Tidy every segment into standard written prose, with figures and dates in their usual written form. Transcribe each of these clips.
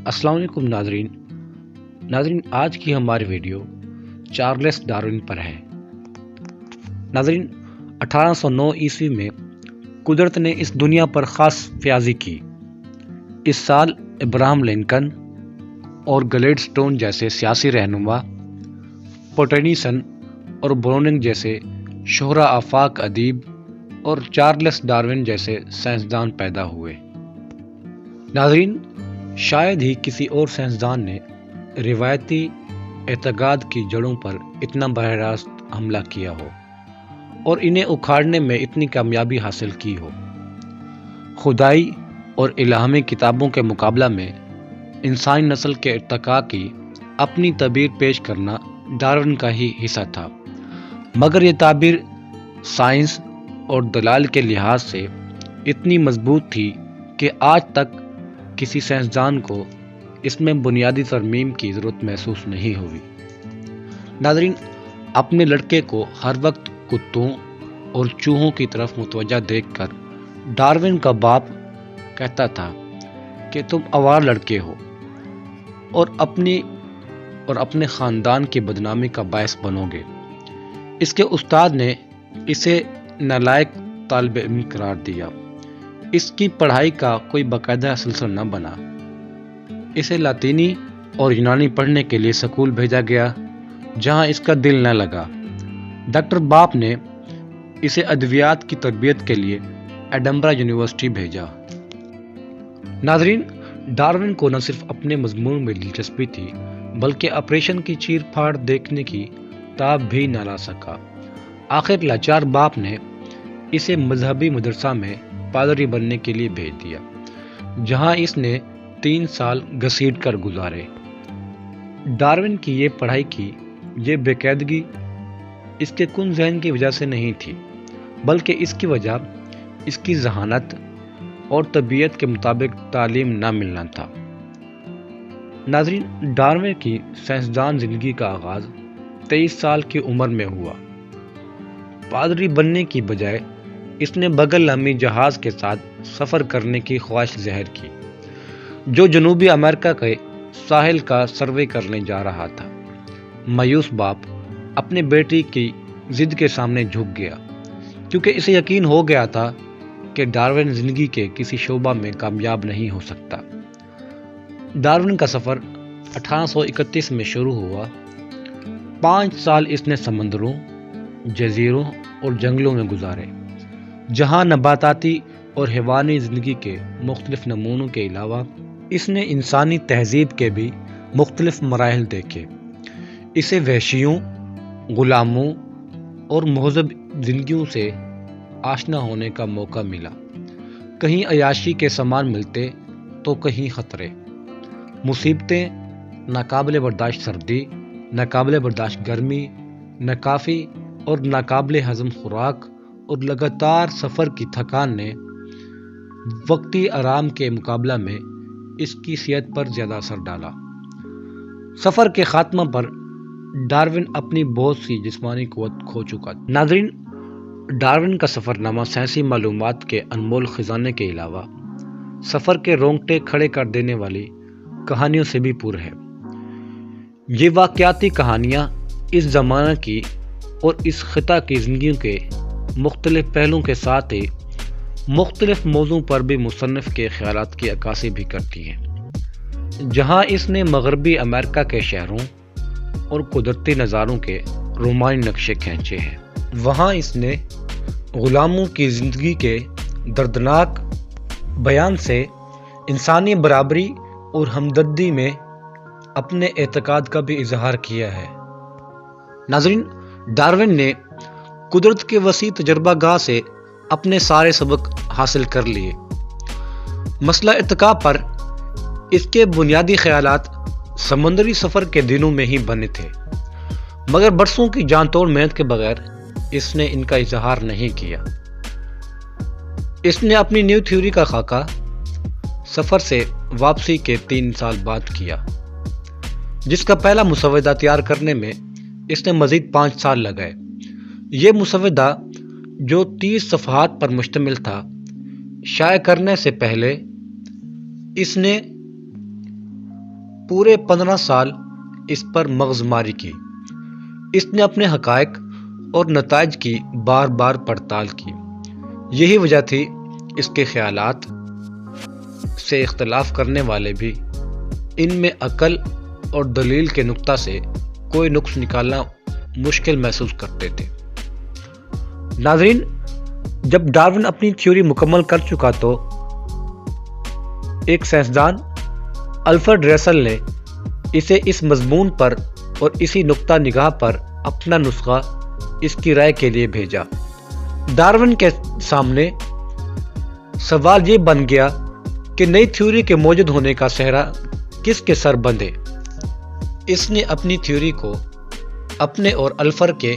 السلام علیکم ناظرین آج کی ہماری ویڈیو چارلس ڈارون پر ہے۔ ناظرین 1809 عیسوی میں قدرت نے اس دنیا پر خاص فیاضی کی۔ اس سال ابراہم لنکن اور گلیڈ سٹون جیسے سیاسی رہنما، پٹینسن اور بروننگ جیسے شہرا آفاق ادیب اور چارلس ڈارون جیسے سائنسدان پیدا ہوئے۔ ناظرین شاید ہی کسی اور سائنسدان نے روایتی اعتقاد کی جڑوں پر اتنا براہ راست حملہ کیا ہو اور انہیں اکھاڑنے میں اتنی کامیابی حاصل کی ہو۔ خدائی اور الہامی کتابوں کے مقابلہ میں انسانی نسل کے ارتقاء کی اپنی تعبیر پیش کرنا ڈارون کا ہی حصہ تھا، مگر یہ تعبیر سائنس اور دلائل کے لحاظ سے اتنی مضبوط تھی کہ آج تک کسی سائنسدان کو اس میں بنیادی ترمیم کی ضرورت محسوس نہیں ہوئی۔ ناظرین اپنے لڑکے کو ہر وقت کتوں اور چوہوں کی طرف متوجہ دیکھ کر ڈارون کا باپ کہتا تھا کہ تم آوارہ لڑکے ہو اور اپنے خاندان کی بدنامی کا باعث بنو گے۔ اس کے استاد نے اسے نالائق طالب علم قرار دیا۔ اس کی پڑھائی کا کوئی باقاعدہ سلسلہ نہ بنا۔ اسے لاطینی اور یونانی پڑھنے کے لیے سکول بھیجا گیا جہاں اس کا دل نہ لگا۔ ڈاکٹر باپ نے اسے ادویات کی تربیت کے لیے ایڈنبرا یونیورسٹی بھیجا۔ ناظرین ڈارون کو نہ صرف اپنے مضمون میں دلچسپی تھی بلکہ آپریشن کی چیر پھاڑ دیکھنے کی تاب بھی نہ لا سکا۔ آخر لاچار باپ نے اسے مذہبی مدرسہ میں پادری بننے کے لیے بھیج دیا جہاں اس نے 3 سال گھسیٹ کر گزارے۔ ڈارون کی یہ پڑھائی کی یہ بے قاعدگی اس کے کن ذہن کی وجہ سے نہیں تھی بلکہ اس کی وجہ اس کی ذہانت اور طبیعت کے مطابق تعلیم نہ ملنا تھا۔ ناظرین ڈارون کی سائنسدان زندگی کا آغاز 23 سال کی عمر میں ہوا۔ پادری بننے کی بجائے اس نے بغل نامی جہاز کے ساتھ سفر کرنے کی خواہش ظاہر کی جو جنوبی امریکہ کے ساحل کا سروے کرنے جا رہا تھا۔ مایوس باپ اپنے بیٹی کی ضد کے سامنے جھک گیا کیونکہ اسے یقین ہو گیا تھا کہ ڈارون زندگی کے کسی شعبہ میں کامیاب نہیں ہو سکتا۔ ڈارون کا سفر 1831 میں شروع ہوا۔ 5 سال اس نے سمندروں، جزیروں اور جنگلوں میں گزارے جہاں نباتاتی اور حیوانی زندگی کے مختلف نمونوں کے علاوہ اس نے انسانی تہذیب کے بھی مختلف مراحل دیکھے۔ اسے وحشیوں، غلاموں اور مہذب زندگیوں سے آشنا ہونے کا موقع ملا۔ کہیں عیاشی کے سامان ملتے تو کہیں خطرے، مصیبتیں، ناقابل برداشت سردی، ناقابل برداشت گرمی، ناکافی اور ناقابل ہضم خوراک اور لگاتار سفر کی تھکان نے وقتی آرام کے مقابلہ میں اس کی صحت پر زیادہ اثر ڈالا۔ سفر کے خاتمہ پر ڈارون اپنی بہت سی جسمانی قوت کھو چکا تھا۔ ناظرین ڈارون کا سفر نامہ سائنسی معلومات کے انمول خزانے کے علاوہ سفر کے رونگٹے کھڑے کر دینے والی کہانیوں سے بھی پر ہے۔ یہ واقعاتی کہانیاں اس زمانہ کی اور اس خطہ کی زندگیوں کے مختلف پہلوؤں کے ساتھ ہی مختلف موضوع پر بھی مصنف کے خیالات کی عکاسی بھی کرتی ہیں۔ جہاں اس نے مغربی امریکہ کے شہروں اور قدرتی نظاروں کے رومانی نقشے کھینچے ہیں، وہاں اس نے غلاموں کی زندگی کے دردناک بیان سے انسانی برابری اور ہمدردی میں اپنے اعتقاد کا بھی اظہار کیا ہے۔ ناظرین ڈارون نے قدرت کے وسیع تجربہ گاہ سے اپنے سارے سبق حاصل کر لیے۔ مسئلہ ارتقاء پر اس کے بنیادی خیالات سمندری سفر کے دنوں میں ہی بنے تھے، مگر برسوں کی جان توڑ محنت کے بغیر اس نے ان کا اظہار نہیں کیا۔ اس نے اپنی نیو تھیوری کا خاکہ سفر سے واپسی کے 3 سال بعد کیا، جس کا پہلا مسودہ تیار کرنے میں اس نے مزید 5 سال لگائے۔ یہ مسودہ جو 30 صفحات پر مشتمل تھا، شائع کرنے سے پہلے اس نے پورے 15 سال اس پر مغز ماری کی۔ اس نے اپنے حقائق اور نتائج کی بار بار پڑتال کی۔ یہی وجہ تھی اس کے خیالات سے اختلاف کرنے والے بھی ان میں عقل اور دلیل کے نقطہ سے کوئی نقص نکالنا مشکل محسوس کرتے تھے۔ ناظرین، جب ڈارون اپنی تھیوری مکمل کر چکا تو ایک سائنسدان الفریڈ رسل نے اسے اس مضمون پر اور اسی نقطہ نگاہ پر اپنا نسخہ اس کی رائے کے لیے بھیجا۔ ڈارون کے سامنے سوال یہ بن گیا کہ نئی تھیوری کے موجود ہونے کا سہرا کس کے سر بندھے۔ اس نے اپنی تھیوری کو اپنے اور الفر کے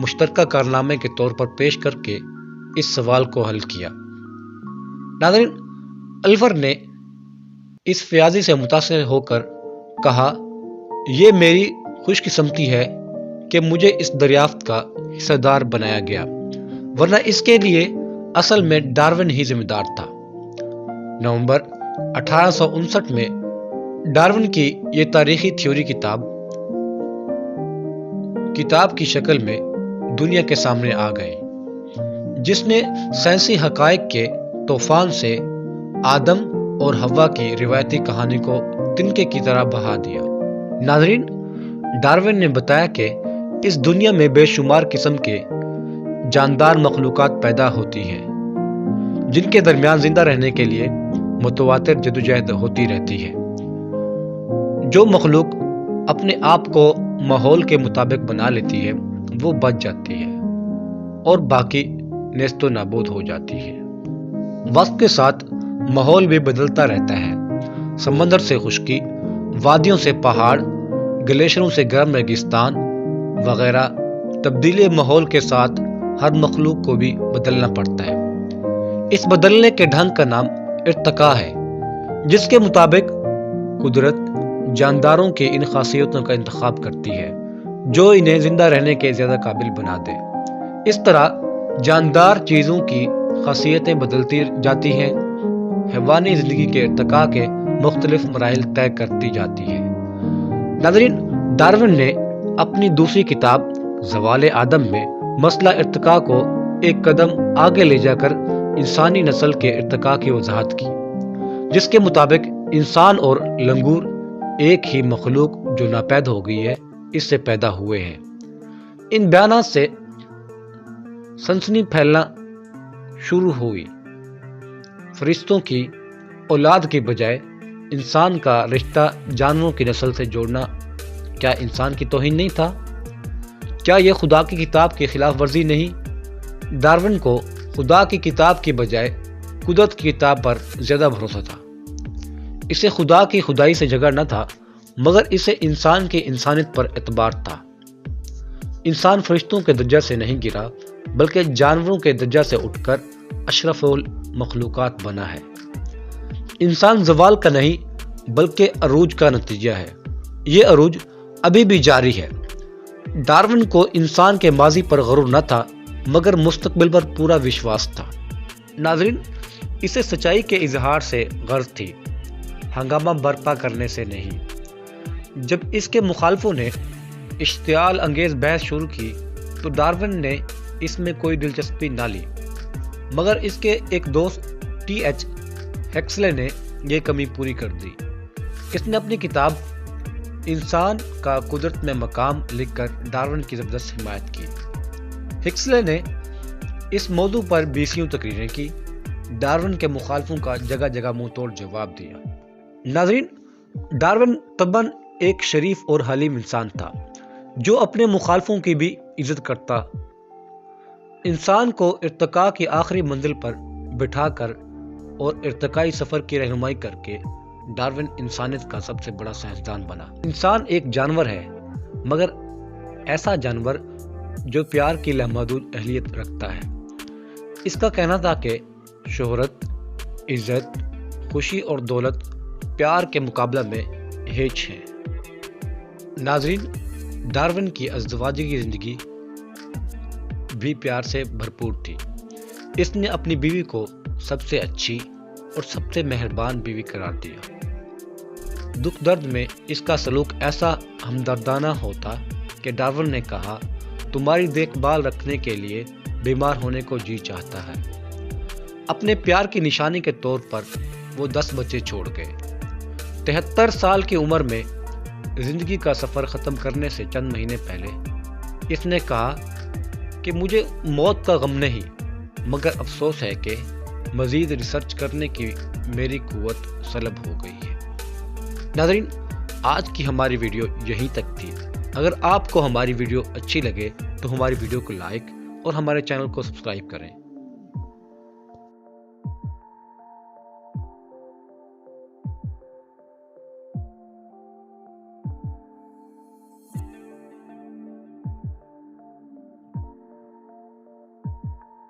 مشترکہ کارنامے کے طور پر پیش کر کے اس سوال کو حل کیا۔ ناظرین، الفر نے اس فیاضی سے متاثر ہو کر کہا، یہ میری خوش قسمتی ہے کہ مجھے اس دریافت کا حصہ دار بنایا گیا، ورنہ اس کے لیے اصل میں ڈارون ہی ذمہ دار تھا۔ نومبر 1859 میں ڈارون کی یہ تاریخی تھیوری کتاب کی شکل میں دنیا کے سامنے آ گئی، جس نے سائنسی حقائق کے طوفان سے آدم اور حوا کی روایتی کہانی کو تنکے کی طرح بہا دیا۔ ناظرین، ڈارون نے بتایا کہ اس دنیا میں بے شمار قسم کے جاندار مخلوقات پیدا ہوتی ہیں، جن کے درمیان زندہ رہنے کے لیے متواتر جدوجہد ہوتی رہتی ہے۔ جو مخلوق اپنے آپ کو ماحول کے مطابق بنا لیتی ہے وہ بچ جاتی ہے اور باقی نیست و نابود ہو جاتی ہے۔ وقت کے ساتھ ماحول بھی بدلتا رہتا ہے۔ سمندر سے خشکی، وادیوں سے پہاڑ، گلیشیروں سے گرم ریگستان وغیرہ تبدیلی ماحول کے ساتھ ہر مخلوق کو بھی بدلنا پڑتا ہے۔ اس بدلنے کے ڈھنگ کا نام ارتقاء ہے، جس کے مطابق قدرت جانداروں کی ان خاصیتوں کا انتخاب کرتی ہے جو انہیں زندہ رہنے کے زیادہ قابل بنا دے۔ اس طرح جاندار چیزوں کی خاصیتیں بدلتی جاتی ہیں، حیوانی زندگی کے ارتقاء کے مختلف مراحل طے کرتی جاتی ہیں۔ ناظرین، ڈارون نے اپنی دوسری کتاب زوال آدم میں مسئلہ ارتقاء کو ایک قدم آگے لے جا کر انسانی نسل کے ارتقاء کی وضاحت کی، جس کے مطابق انسان اور لنگور ایک ہی مخلوق جو ناپید ہو گئی ہے اس سے پیدا ہوئے ہیں۔ ان بیانات سے سنسنی پھیلنا شروع ہوئی۔ فرشتوں کی اولاد کی بجائے انسان کا رشتہ جانوروں کی نسل سے جوڑنا کیا انسان کی توہین نہیں تھا؟ کیا یہ خدا کی کتاب کی خلاف ورزی نہیں؟ ڈارون کو خدا کی کتاب کی بجائے قدرت کی کتاب پر زیادہ بھروسہ تھا۔ اسے خدا کی خدائی سے جھگڑا نہ تھا، مگر اسے انسان کی انسانیت پر اعتبار تھا۔ انسان فرشتوں کے درجہ سے نہیں گرا، بلکہ جانوروں کے درجہ سے اٹھ کر اشرف المخلوقات بنا ہے۔ انسان زوال کا نہیں بلکہ عروج کا نتیجہ ہے۔ یہ عروج ابھی بھی جاری ہے۔ ڈارون کو انسان کے ماضی پر غرور نہ تھا، مگر مستقبل پر پورا وشواس تھا۔ ناظرین، اسے سچائی کے اظہار سے غرض تھی، ہنگامہ برپا کرنے سے نہیں۔ جب اس کے مخالفوں نے اشتعال انگیز بحث شروع کی تو ڈارون نے اس میں کوئی دلچسپی نہ لی، مگر اس کے ایک دوست ٹی ایچ ہیکسلے نے یہ کمی پوری کر دی۔ اس نے اپنی کتاب انسان کا قدرت میں مقام لکھ کر ڈارون کی زبردست حمایت کی۔ ہیکسلے نے اس موضوع پر 20 تقریریں کی، ڈارون کے مخالفوں کا جگہ جگہ منہ توڑ جواب دیا۔ ناظرین، ڈارون طبعاً ایک شریف اور حلیم انسان تھا جو اپنے مخالفوں کی بھی عزت کرتا۔ انسان کو ارتقاء کی آخری منزل پر بٹھا کر اور ارتقائی سفر کی رہنمائی کر کے ڈارون انسانیت کا سب سے بڑا سائنسدان بنا۔ انسان ایک جانور ہے، مگر ایسا جانور جو پیار کی لامحدود اہلیت رکھتا ہے۔ اس کا کہنا تھا کہ شہرت، عزت، خوشی اور دولت پیار کے مقابلہ میں ہیچ ہیں۔ ناظرین، ڈارون کی ازدواجی کی زندگی بھی پیار سے بھرپور تھی۔ اس نے اپنی بیوی کو سب سے اچھی اور سب سے مہربان بیوی قرار دیا۔ دکھ درد میں اس کا سلوک ایسا ہمدردانہ ہوتا کہ ڈارون نے کہا تمہاری دیکھ بھال رکھنے کے لیے بیمار ہونے کو جی چاہتا ہے۔ اپنے پیار کی نشانی کے طور پر وہ 10 بچے چھوڑ گئے۔ 73 سال کی عمر میں زندگی کا سفر ختم کرنے سے چند مہینے پہلے اس نے کہا کہ مجھے موت کا غم نہیں، مگر افسوس ہے کہ مزید ریسرچ کرنے کی میری قوت سلب ہو گئی ہے۔ ناظرین، آج کی ہماری ویڈیو یہیں تک تھی۔ اگر آپ کو ہماری ویڈیو اچھی لگے تو ہماری ویڈیو کو لائک اور ہمارے چینل کو سبسکرائب کریں۔